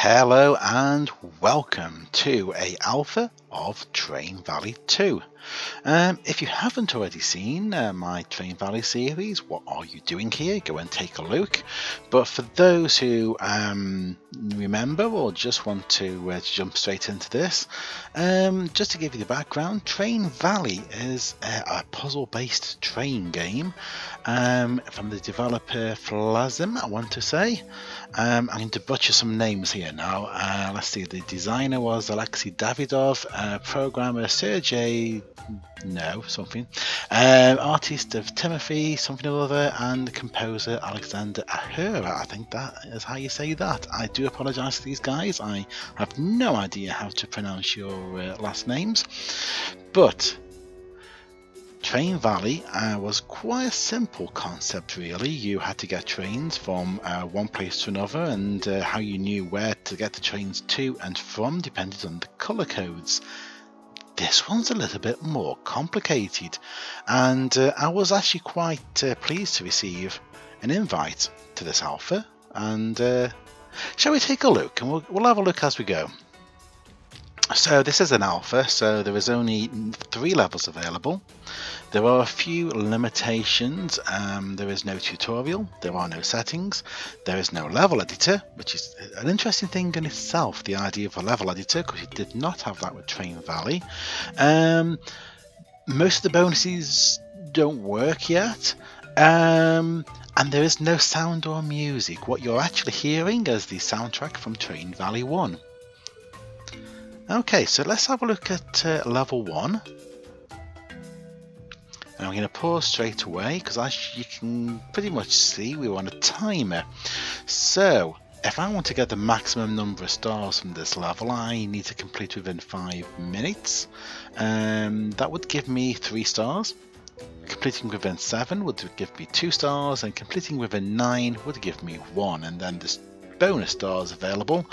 Hello and welcome to a alpha of Train Valley 2. If you haven't already seen my Train Valley series, what are you doing here? Go and take a look. But for those who remember or just want to jump straight into this, just to give you the background, Train Valley is a puzzle-based train game from the developer Flavour, I want to say. I'm going to butcher some names here now. Let's see, the designer was Alexei Davidov, programmer Sergey artist of Timothy something or other, and the composer Alexander Ahura. I think that is how you say that. I do apologise to these guys. I have no idea how to pronounce your last names, but Train Valley was quite a simple concept really. You had to get trains from one place to another, and how you knew where to get the trains to and from depended on the colour codes. This one's a little bit more complicated, and I was actually quite pleased to receive an invite to this alpha, and shall we take a look, and we'll have a look as we go. So this is an alpha, so there is only 3 levels available. There are a few limitations. There is no tutorial, there are no settings, there is no level editor, which is an interesting thing in itself, the idea of a level editor, because you did not have that with Train Valley. Most of the bonuses don't work yet. And there is no sound or music. What you're actually hearing is the soundtrack from Train Valley 1. Okay, so let's have a look at level 1. And I'm going to pause straight away because as you can pretty much see, we're on a timer. So if I want to get the maximum number of stars from this level, I need to complete within 5 minutes. That would give me 3 stars. Completing within 7 would give me 2 stars, and completing within 9 would give me 1. And then this bonus stars available.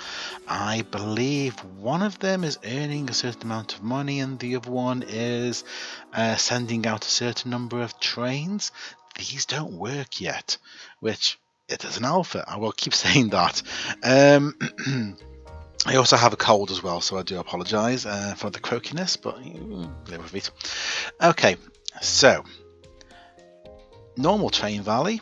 I believe one of them is earning a certain amount of money and the other one is sending out a certain number of trains. These don't work yet, which it is an alpha. I will keep saying that. I also have a cold as well, so I do apologise for the croakiness, but live with it. Okay, so normal Train Valley.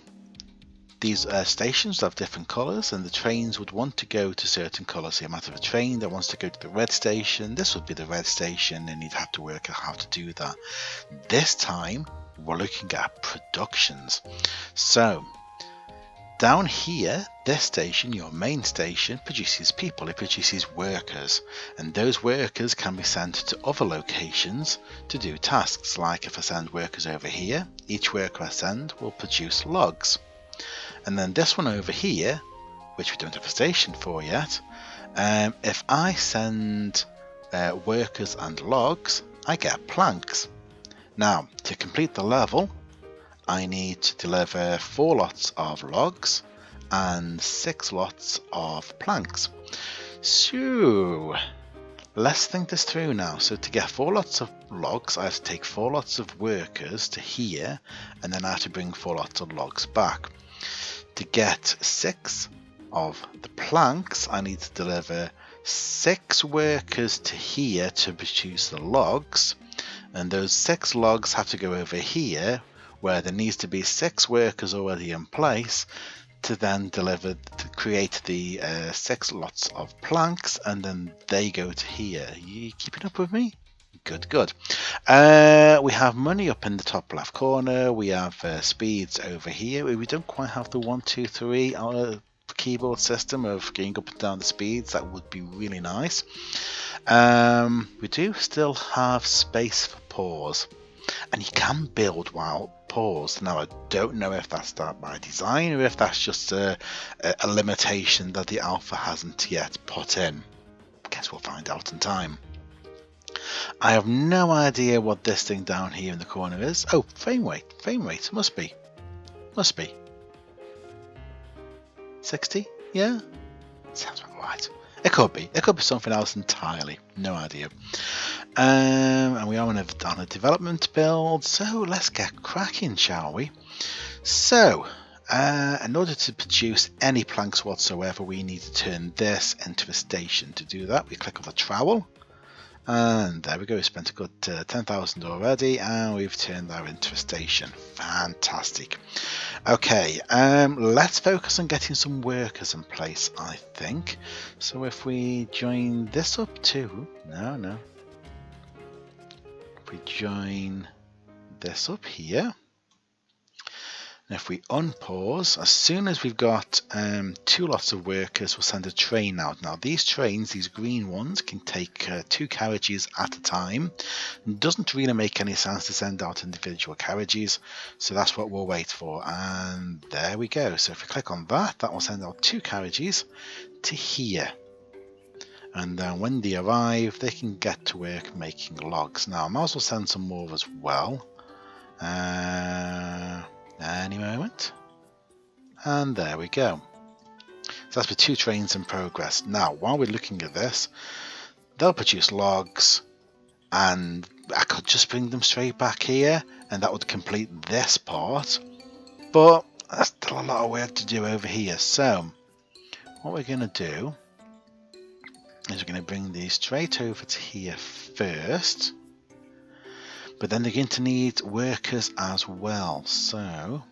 These stations have different colours, and the trains would want to go to certain colours. So you might have a train that wants to go to the red station. This would be the red station, and you'd have to work out how to do that. This time, we're looking at productions. So, down here, this station, your main station, produces people. It produces workers, and those workers can be sent to other locations to do tasks. Like if I send workers over here, each worker I send will produce logs. And then this one over here, which we don't have a station for yet, if I send workers and logs, I get planks. Now, to complete the level, I need to deliver 4 lots of logs and 6 lots of planks. So, let's think this through now. So to get 4 lots of logs, I have to take 4 lots of workers to here, and then I have to bring 4 lots of logs back. To get 6 of the planks, I need to deliver 6 workers to here to produce the logs, and those 6 logs have to go over here where there needs to be 6 workers already in place to then deliver to create the 6 lots of planks, and then they go to here. Are you keeping up with me? Good. We have money up in the top left corner. We have speeds over here. We don't quite have the 1, 2, 3 keyboard system of going up and down the speeds. That would be really nice. We do still have space for pause, and you can build while paused. Now I don't know if that's that by design or if that's just a limitation that the alpha hasn't yet put in. Guess we'll find out in time. I have no idea what this thing down here in the corner is. Oh, frame rate, must be 60, yeah? Sounds about right. It could be something else entirely, no idea. And we are on a development build, so let's get cracking, shall we? So, In order to produce any planks whatsoever, we need to turn this into a station. To do that, we click on the trowel, and there we go. We spent a good 10,000 already, and we've turned that into a station. Fantastic. Okay, let's focus on getting some workers in place, I think. So if we join this up too, no. If we join this up here, and if we unpause, as soon as we've got 2 lots of workers, we'll send a train out. Now these trains, these green ones, can take 2 carriages at a time. It doesn't really make any sense to send out individual carriages, so that's what we'll wait for. And there we go. So if we click on that, that will send out 2 carriages to here. And then when they arrive, they can get to work making logs. Now I might as well send some more as well. Any moment. And there we go. So that's with 2 trains in progress. Now, while we're looking at this, they'll produce logs, and I could just bring them straight back here, and that would complete this part. But there's still a lot of work to do over here. So, what we're going to do is we're going to bring these straight over to here first. But then they're going to need workers as well. So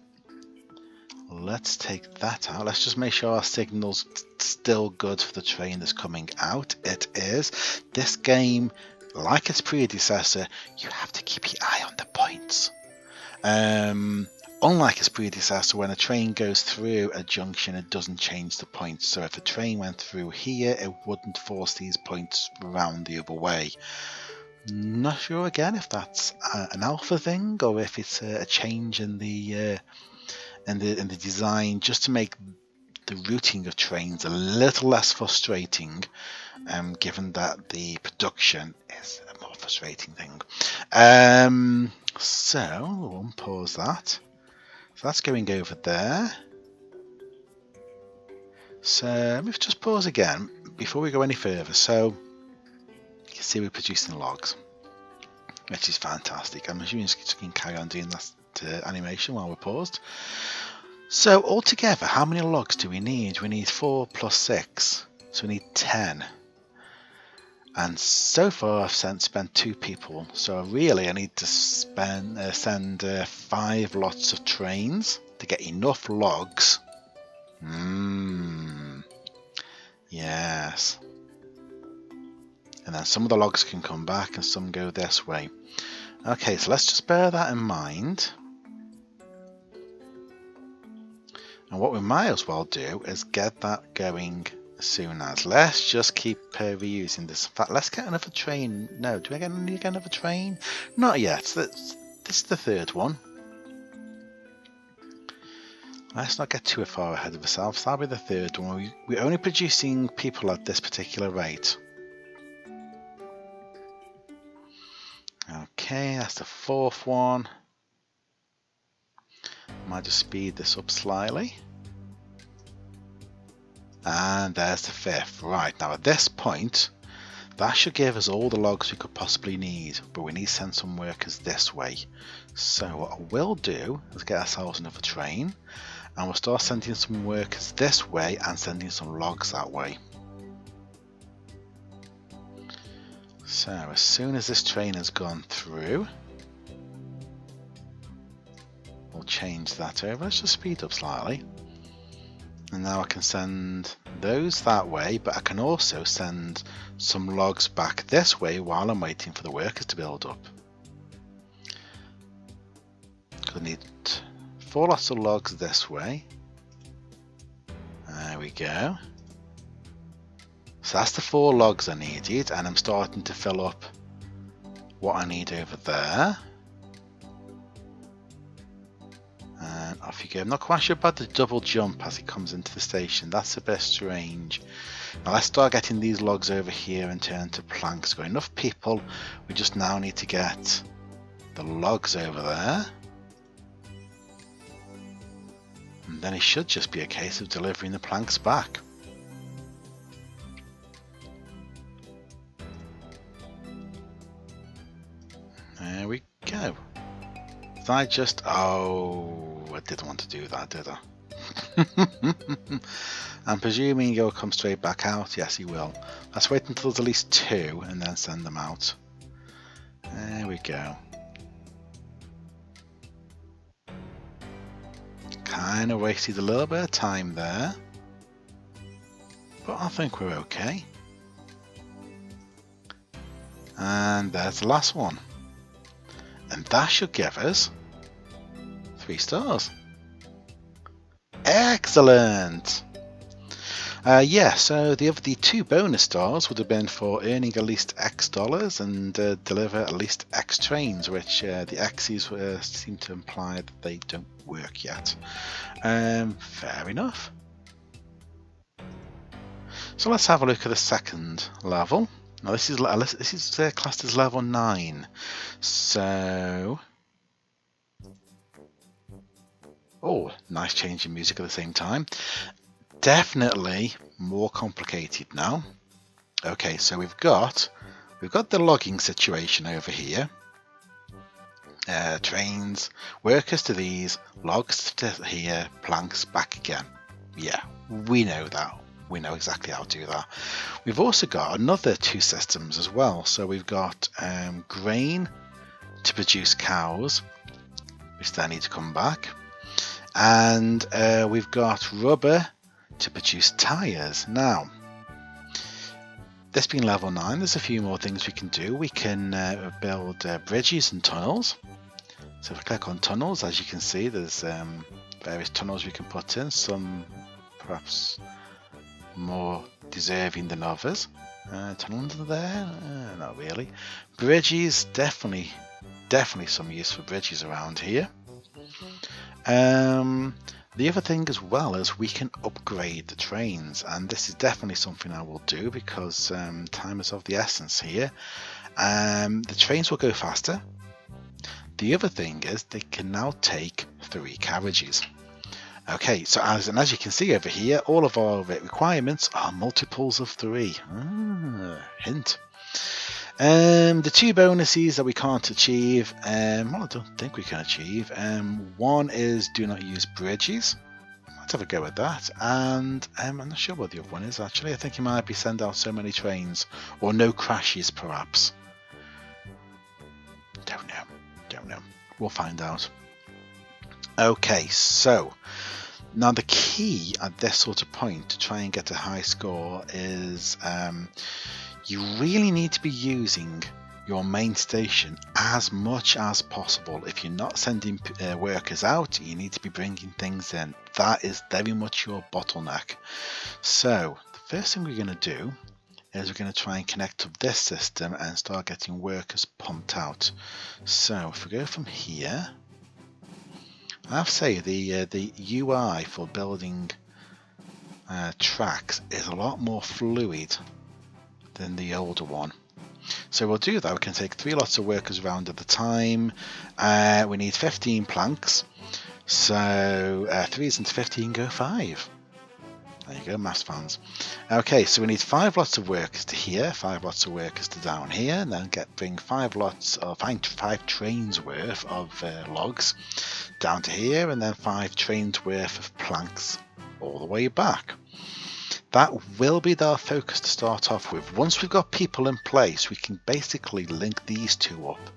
let's take that out. Let's just make sure our signal's still good for the train that's coming out. It is. This game, like its predecessor, you have to keep your eye on the points. Unlike its predecessor, when a train goes through a junction, it doesn't change the points. So if a train went through here, it wouldn't force these points around the other way. Not sure again if that's an alpha thing or if it's a change in the design, just to make the routing of trains a little less frustrating, given that the production is a more frustrating thing. So we'll unpause that. So that's going over there. So let me just pause again before we go any further. So you can see we're producing logs, which is fantastic. I'm assuming you can carry on doing that animation while we're paused. So altogether, how many logs do we need? We need 4 plus 6, so we need 10. And so far I've spent 2 people, so really I need to send 5 lots of trains to get enough logs. Yes. And then some of the logs can come back and some go this way. Okay, so let's just bear that in mind. And what we might as well do is get that going as soon as. Let's just keep reusing this. In fact, let's get another train. No, do I need to get another train? Not yet. This is the 3rd one. Let's not get too far ahead of ourselves. That'll be the 3rd one. We're only producing people at this particular rate. Okay, that's the 4th one. Might just speed this up slightly. And there's the 5th. Right, now at this point, that should give us all the logs we could possibly need, but we need to send some workers this way. So what I will do is get ourselves another train, and we'll start sending some workers this way and sending some logs that way. So as soon as this train has gone through, we'll change that over. Let's just speed up slightly. And now I can send those that way, but I can also send some logs back this way while I'm waiting for the workers to build up. I need 4 lots of logs this way. There we go. So that's the 4 logs I needed, and I'm starting to fill up what I need over there. And off you go. I'm not quite sure about the double jump as it comes into the station. That's a bit strange. Now let's start getting these logs over here and turn into planks. Got enough people. We just now need to get the logs over there. And then it should just be a case of delivering the planks back. There we go. Did I just... Oh, I didn't want to do that, did I? I'm presuming he'll come straight back out. Yes, he will. Let's wait until there's at least 2 and then send them out. There we go. Kind of wasted a little bit of time there, but I think we're okay. And there's the last one. And that should give us 3 stars. Excellent! Yeah, so the 2 bonus stars would have been for earning at least X dollars and deliver at least X trains, which the X's seem to imply that they don't work yet. Fair enough. So let's have a look at the second level. Now this is classed as level 9. So, oh, nice change in music at the same time. Definitely more complicated now. Okay, so we've got the logging situation over here. Trains, workers to these, logs to here, planks back again. Yeah, we know that. We know exactly how to do that. We've also got another 2 systems as well. So we've got grain to produce cows, which then need to come back. And we've got rubber to produce tyres. Now, this being level 9, there's a few more things we can do. We can build bridges and tunnels. So if I click on tunnels, as you can see, there's various tunnels we can put in, some perhaps more deserving than others. Tunnel under there? Not really. Bridges, definitely some use for bridges around here. The other thing as well is we can upgrade the trains, and this is definitely something I will do because time is of the essence here. The trains will go faster. The other thing is they can now take 3 carriages. Okay, so as you can see over here, all of our requirements are multiples of 3. Hint. The 2 bonuses that we can't achieve, well, I don't think we can achieve. One is do not use bridges. Let's have a go at that. And I'm not sure what the other one is actually. I think it might be send out so many trains, or no crashes perhaps. Don't know. We'll find out. Okay, so now the key at this sort of point to try and get a high score is you really need to be using your main station as much as possible. If you're not sending workers out, you need to be bringing things in. That is very much your bottleneck. So the first thing we're going to do is we're going to try and connect to this system and start getting workers pumped out. So if we go from here, I have to say the UI for building tracks is a lot more fluid than the older one. So we'll do that. We can take 3 lots of workers around at a time. We need 15 planks. So 3s into 15 go 5. There you go, maths fans. Okay, so we need 5 lots of workers to here, 5 lots of workers to down here, and then bring 5 trains worth of logs down to here, and then 5 trains worth of planks all the way back. That will be our focus to start off with. Once we've got people in place, we can basically link these 2 up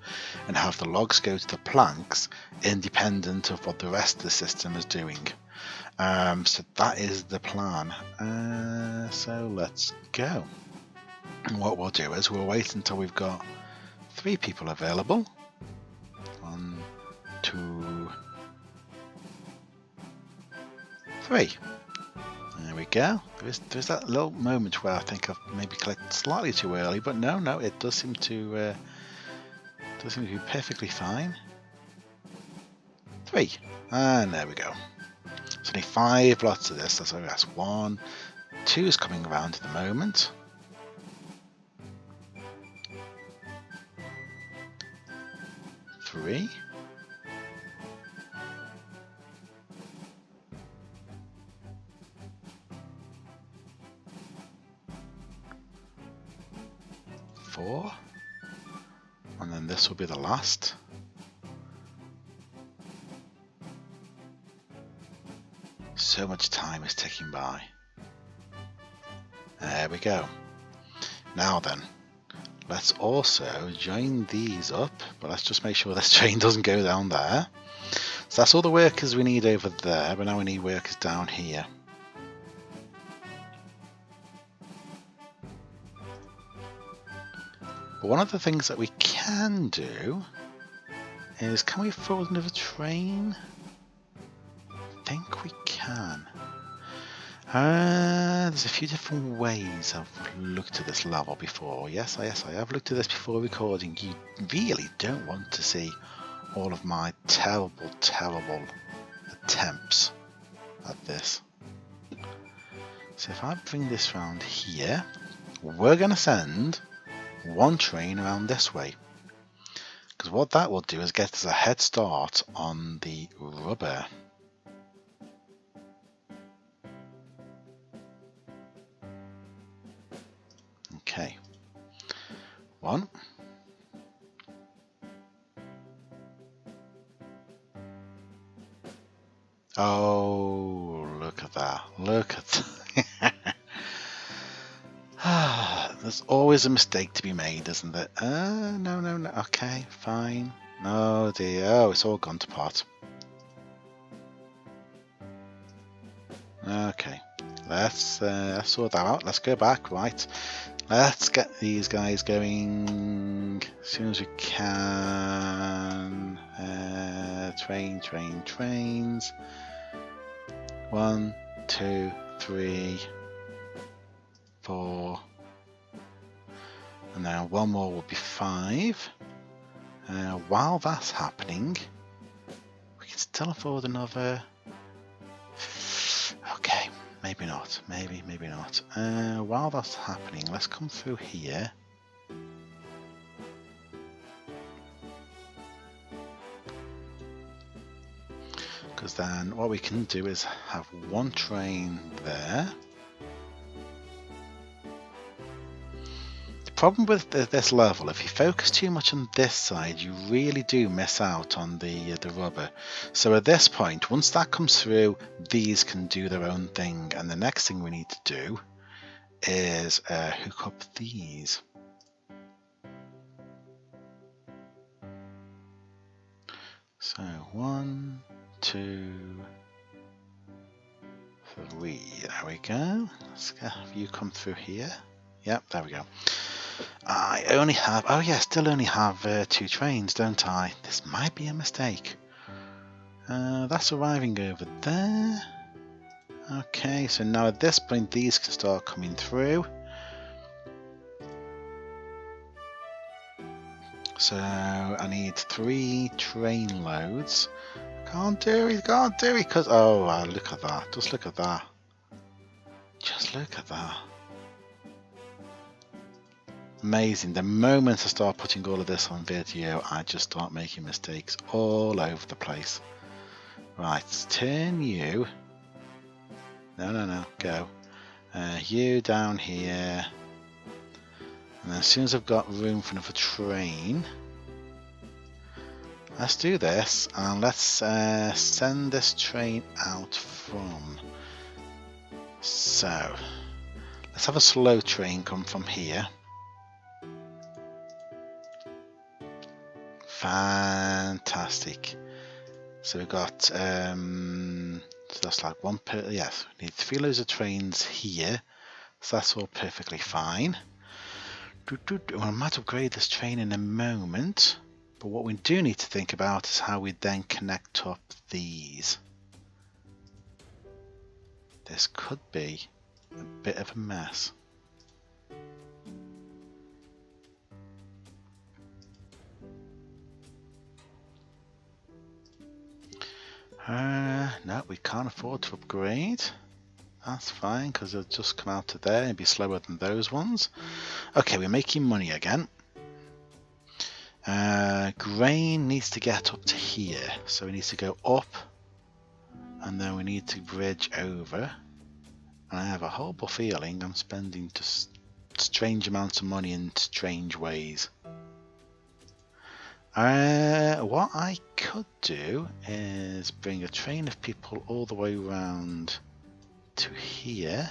and have the logs go to the planks independent of what the rest of the system is doing. So that is the plan. So let's go. And what we'll do is we'll wait until we've got 3 people available. 1, 2, 3. There we go. There's that little moment where I think I've maybe clicked slightly too early, but no, it does seem to be perfectly fine. 3, and there we go. So only 5 lots of this. That's 1, 2 is coming around at the moment. 3. 4, and then this will be the last. so much time is ticking by. There we go. Now then, let's also join these up, but let's just make sure this train doesn't go down there. So that's all the workers we need over there, but now we need workers down here. But one of the things that we can do is, can we afford another train? I think we can. There's a few different ways I've looked at this level before. Yes, I have looked at this before recording. You really don't want to see all of my terrible attempts at this. So if I bring this round here, we're going to send one train around this way. Because what that will do is get us a head start on the rubber. Okay, one. Oh, look at that. Look at that. There's always a mistake to be made, isn't there? No. Okay, fine. Oh dear. Oh, it's all gone to pot. Okay, let's sort that out. Let's go back. Right. Let's get these guys going as soon as we can. Trains. 1, 2, 3, 4. And now one more will be 5. While that's happening, we can still afford another. Okay. Maybe not. Maybe not. While that's happening, let's come through here. Because then what we can do is have one train there. The problem with this level, if you focus too much on this side, you really do miss out on the rubber. So at this point, once that comes through, these can do their own thing, and the next thing we need to do is hook up these. So 1, 2, 3. There we go. Let's have you come through here. Yep, there we go. I only have, oh yeah, still only have 2 trains, don't I? This might be a mistake. That's arriving over there. Okay, so now at this point these can start coming through. So I need 3 train loads. Can't do it because, oh, look at that. Just look at that. Just look at that. Amazing. The moment I start putting all of this on video, I just start making mistakes all over the place. Right, turn you. No, go. You down here. And then as soon as I've got room for another train, let's do this and let's send this train out from. So, let's have a slow train come from here. Fantastic. So we've got so that's like one per, yes, we need 3 loads of trains here, so that's all perfectly fine. I might upgrade this train in a moment, but what we do need to think about is how we then connect up these. This could be a bit of a mess. No, we can't afford to upgrade. That's fine, because it'll just come out to there and be slower than those ones. Okay, we're making money again. Grain needs to get up to here, so we need to go up, and then we need to bridge over. And I have a horrible feeling I'm spending just strange amounts of money in strange ways. What I could do is bring a train of people all the way around to here.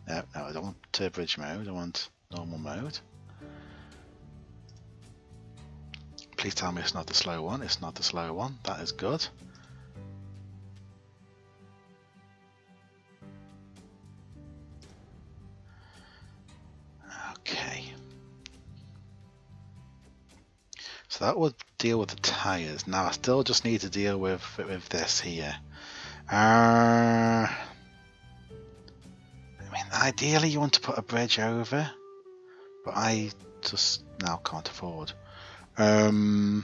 No, I don't want bridge mode, I want normal mode. Please tell me it's not the slow one. It's not the slow one. That is good. Okay. So that would deal with the tyres. Now I still just need to deal with this here. I mean, ideally you want to put a bridge over, but I just now can't afford. That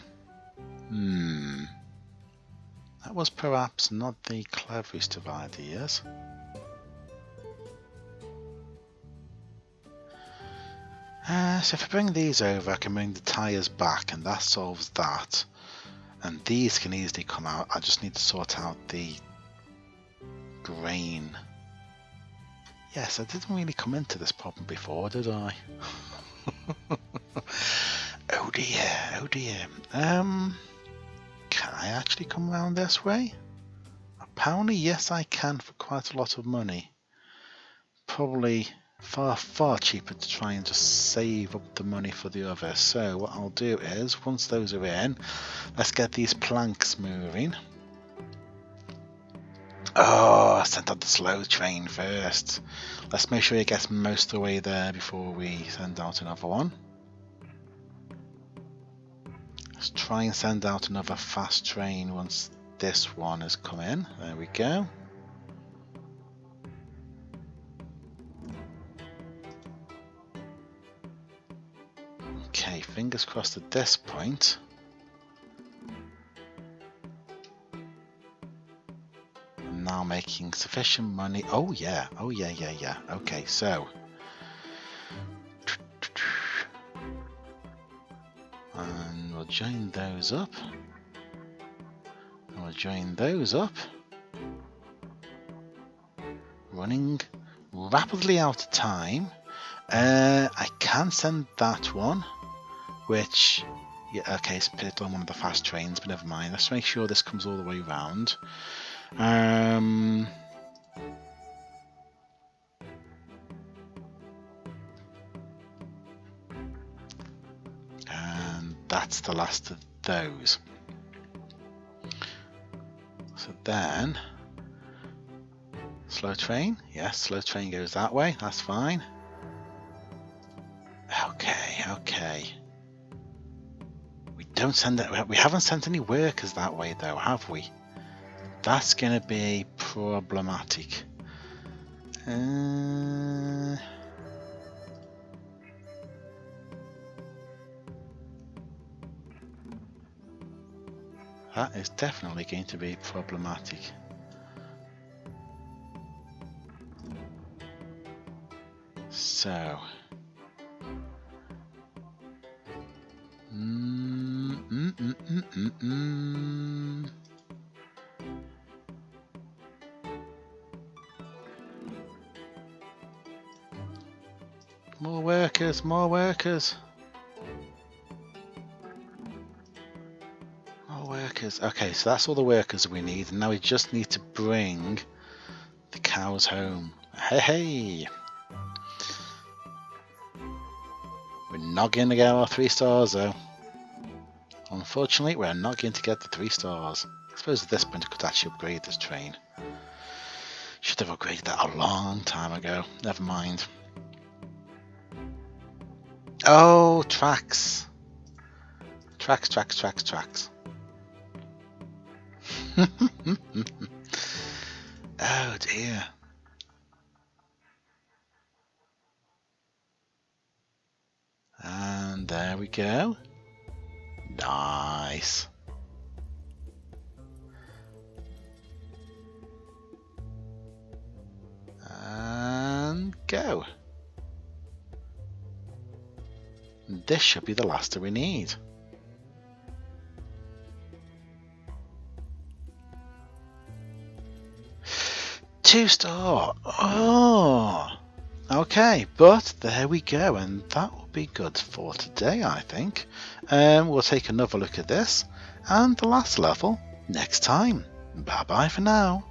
was perhaps not the cleverest of ideas. So if I bring these over, I can bring the tyres back, and that solves that. And these can easily come out. I just need to sort out the grain. Yes, I didn't really come into this problem before, did I? Oh dear, oh dear. Can I actually come around this way? Apparently yes I can, for quite a lot of money. Probably far cheaper to try and just save up the money for the other. So what I'll do is, once those are in, let's get these planks moving. Oh, I sent out the slow train first. Let's make sure it gets most of the way there before we send out another one. Let's try and send out another fast train once this one has come in. There we go. Okay, fingers crossed at this point. I'm now making sufficient money. Oh yeah. Okay, so and we'll join those up. And we'll join those up. Running rapidly out of time. I can send that one. Which, yeah, okay, it's put on one of the fast trains, but never mind. Let's make sure this comes all the way round. And that's the last of those. So then, slow train. Yes, slow train goes that way. That's fine. Okay. We haven't sent any workers that way though, have we? That's gonna be problematic. That is definitely going to be problematic. So more workers, more workers. More workers. Okay, so that's all the workers we need, and now we just need to bring the cows home. Hey! We're not going to get our 3 stars though. Unfortunately, we're not going to get the 3 stars. I suppose at this point I could actually upgrade this train. Should have upgraded that a long time ago. Never mind. Oh, tracks. Tracks. Oh dear. And there we go. Nice. And go. This should be the last that we need. Two star. Oh. Okay, but there we go, and that will be good for today, I think. We'll take another look at this, and the last level next time. Bye bye for now.